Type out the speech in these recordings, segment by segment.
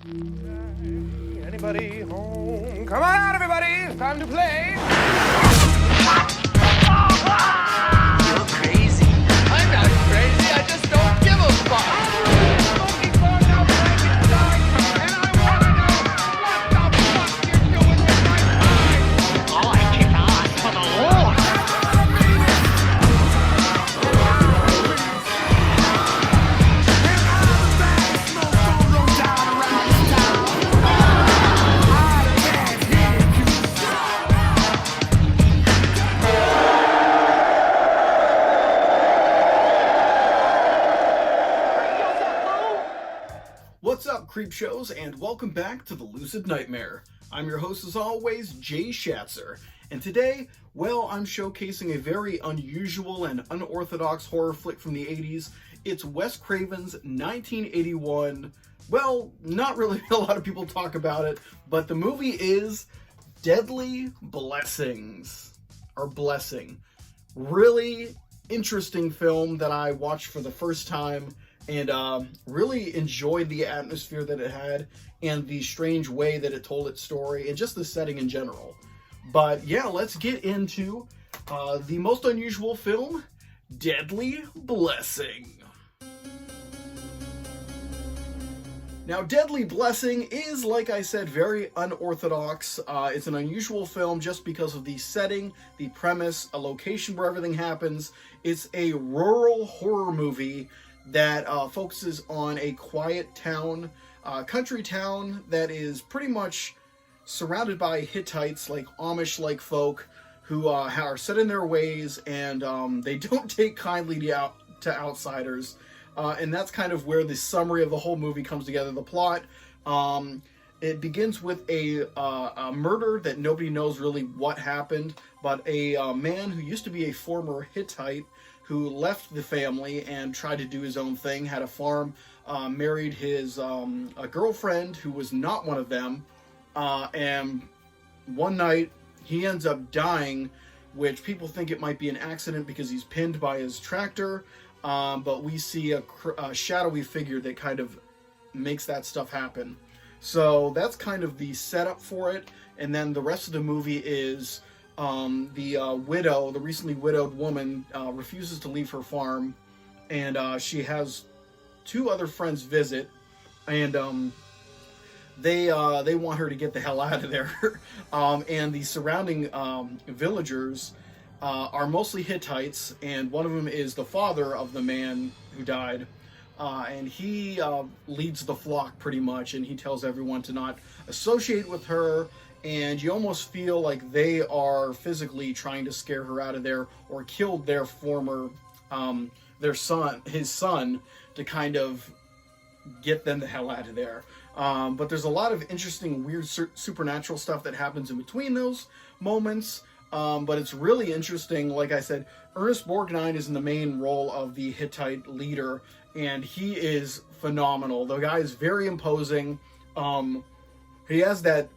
Anybody home? Come on out, everybody! It's time to play! You're crazy. I'm not crazy, I just don't give a fuck! Smoking bars outside inside, and I wanna know what the fuck you're doing with my time! Oh, I kick ass for the Lord. What's up, Creepshows, and welcome back to the Lucid Nightmare. I'm your host, as always, Jay Schatzer, and today, well, I'm showcasing a very unusual and unorthodox horror flick from the 80s. It's Wes Craven's 1981, well, not really a lot of people talk about it, but the movie is Deadly Blessings, or Blessing. Really interesting film that I watched for the first time, and really enjoyed the atmosphere that it had and the strange way that it told its story and just the setting in general. But yeah, let's get into the most unusual film, Deadly Blessing. Now, Deadly Blessing is, like I said, very unorthodox. It's an unusual film just because of the setting, the premise, a location where everything happens. It's a rural horror movie that focuses on a quiet town, country town that is pretty much surrounded by Hittites, like Amish-like folk, who are set in their ways, and they don't take kindly to outsiders. And that's kind of where the summary of the whole movie comes together. The plot, it begins with a murder that nobody knows really what happened, but a man who used to be a former Hittite who left the family and tried to do his own thing, had a farm, married his a girlfriend who was not one of them, and one night he ends up dying, which people think it might be an accident because he's pinned by his tractor, but we see a shadowy figure that kind of makes that stuff happen. So that's kind of the setup for it, and then the rest of the movie is the recently widowed woman refuses to leave her farm, and she has two other friends visit, and they want her to get the hell out of there. And the surrounding villagers are mostly Hittites, and one of them is the father of the man who died, and he leads the flock pretty much, and he tells everyone to not associate with her. And you almost feel like they are physically trying to scare her out of there, or killed their former, his son, to kind of get them the hell out of there. But there's a lot of interesting, weird, supernatural stuff that happens in between those moments. But it's really interesting. Like I said, Ernest Borgnine is in the main role of the Hittite leader, and he is phenomenal. The guy is very imposing. He has that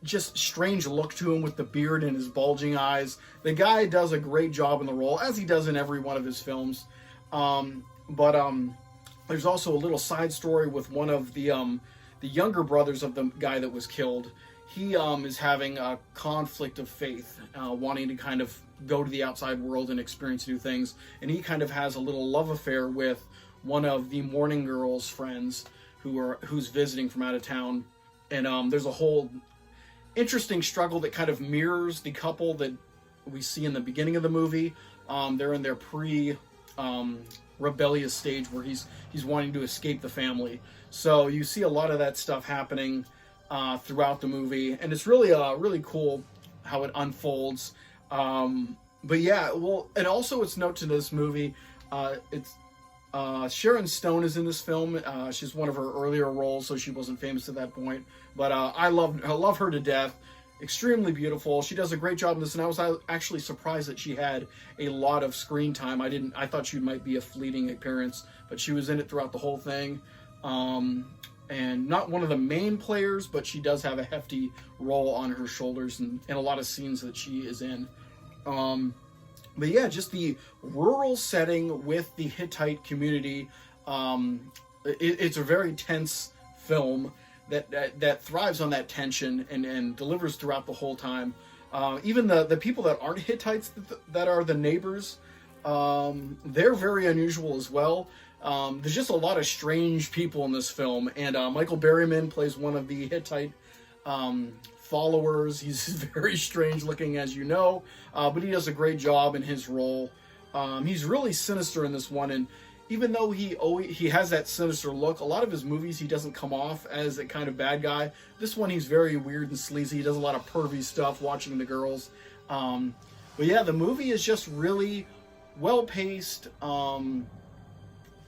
just strange look to him with the beard and his bulging eyes. The guy does a great job in the role, as he does in every one of his films. There's also a little side story with one of the younger brothers of the guy that was killed. He is having a conflict of faith, wanting to kind of go to the outside world and experience new things, and he kind of has a little love affair with one of the mourning girl's friends who's visiting from out of town. And there's a whole interesting struggle that kind of mirrors the couple that we see in the beginning of the movie. They're in their rebellious stage where he's wanting to escape the family. So you see a lot of that stuff happening throughout the movie, and it's really really cool how it unfolds. But yeah, well, and also it's note to this movie, Sharon Stone is in this film. She's one of her earlier roles, so she wasn't famous at that point. But I love her to death. Extremely beautiful. She does a great job in this, and I was actually surprised that she had a lot of screen time. I thought she might be a fleeting appearance, but she was in it throughout the whole thing. And not one of the main players, but she does have a hefty role on her shoulders in a lot of scenes that she is in. But yeah, just the rural setting with the Hittite community. It's a very tense film. that thrives on that tension and delivers throughout the whole time. Even the people that aren't Hittites that are the neighbors, they're very unusual as well. There's just a lot of strange people in this film, and Michael Berryman plays one of the Hittite followers. He's very strange looking, as you know, but he does a great job in his role. He's really sinister in this one, and even though he has that sinister look, a lot of his movies he doesn't come off as a kind of bad guy. This one he's very weird and sleazy. He does a lot of pervy stuff, watching the girls. But yeah, the movie is just really well paced.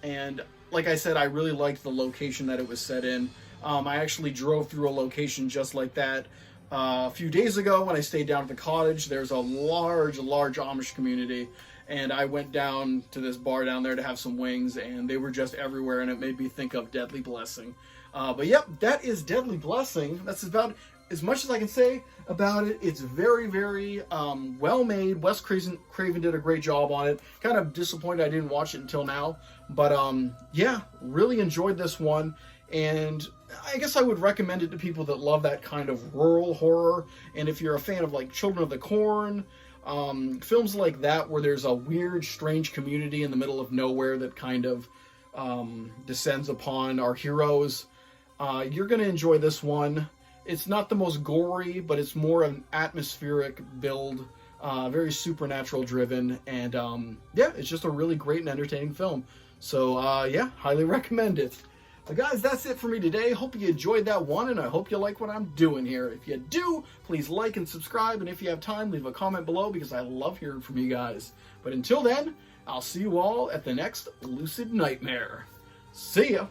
And like I said, I really liked the location that it was set in. I actually drove through a location just like that a few days ago when I stayed down at the cottage. There's a large Amish community, and I went down to this bar down there to have some wings, and they were just everywhere, and it made me think of Deadly Blessing. But yep, that is Deadly Blessing. That's about as much as I can say about it. It's very, very well made. Wes Craven did a great job on it. Kind of disappointed I didn't watch it until now. But yeah, really enjoyed this one. And I guess I would recommend it to people that love that kind of rural horror. And if you're a fan of like Children of the Corn, films like that where there's a weird, strange community in the middle of nowhere that kind of descends upon our heroes, you're going to enjoy this one. It's not the most gory, but it's more an atmospheric build, very supernatural driven, and yeah, it's just a really great and entertaining film. So yeah, highly recommend it. But guys, that's it for me today. Hope you enjoyed that one, and I hope you like what I'm doing here. If you do, please like and subscribe, and if you have time, leave a comment below because I love hearing from you guys. But until then, I'll see you all at the next Lucid Nightmare. See ya!